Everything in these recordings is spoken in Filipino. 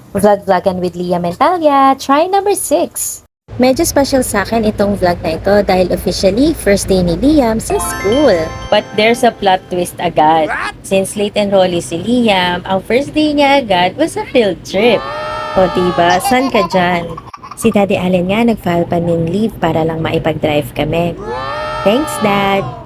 Vlog-vlogan with Liam and Talia, try number 6. Medyo special sa akin itong vlog na ito dahil officially first day ni Liam sa school. But there's a plot twist agad. Since late enrollee si Liam, ang first day niya agad was a field trip. O diba, saan ka dyan? Si Daddy Allen nga nag-file pa ng leave para lang maipag-drive kami. Thanks, Dad!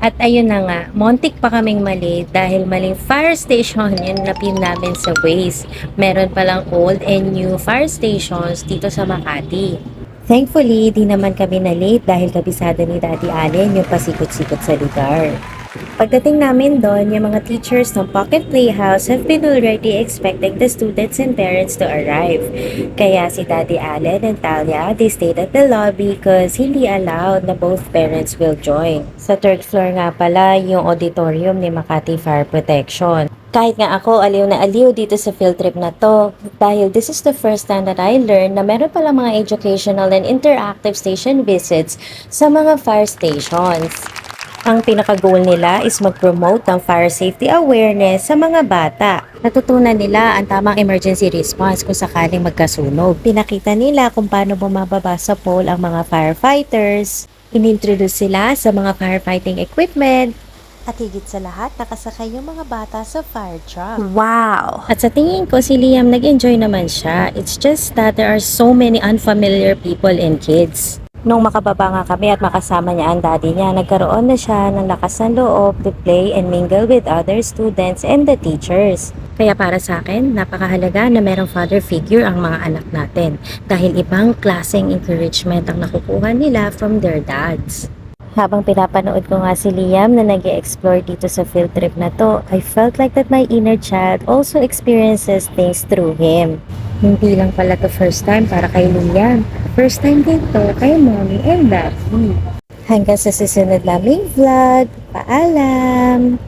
At ayun na nga, montik pa kaming mali dahil maling fire station yung napin namin sa Waze. Meron palang old and new fire stations dito sa Makati. Thankfully, di naman kami na late dahil kabisado ni Daddy Allen yung pasikot-sikot sa lugar. Pagdating namin doon, yung mga teachers ng Pocket Playhouse have been already expecting the students and parents to arrive. Kaya si Daddy Allen and Talia, they stayed at the lobby cause hindi allowed na both parents will join. Sa third floor nga pala yung auditorium ni Makati Fire Protection. Kahit nga ako aliw na aliw dito sa field trip na to dahil this is the first time that I learned na meron pala mga educational and interactive station visits sa mga fire stations. Ang pinaka-goal nila is mag-promote ng fire safety awareness sa mga bata. Natutunan nila ang tamang emergency response kung sakaling magkasunog. Pinakita nila kung paano bumababa sa pole ang mga firefighters. Inintroduce sila sa mga firefighting equipment. At higit sa lahat, nakasakay yung mga bata sa fire truck. Wow! At sa tingin ko, si Liam nag-enjoy naman siya. It's just that there are so many unfamiliar people and kids. Nung makababa nga kami at makasama niya ang daddy niya, nagkaroon na siya ng lakas ng loob to play and mingle with other students and the teachers. Kaya para sa akin, napakahalaga na merong father figure ang mga anak natin dahil ibang klaseng encouragement ang nakukuha nila from their dads. Habang pinapanood ko nga si Liam na nag-explore dito sa field trip na to, I felt like that my inner child also experiences things through him. Hindi lang pala to first time para kay Liam. First time din to kay mommy and daddy. Hanggang sa susunod naming vlog. Paalam!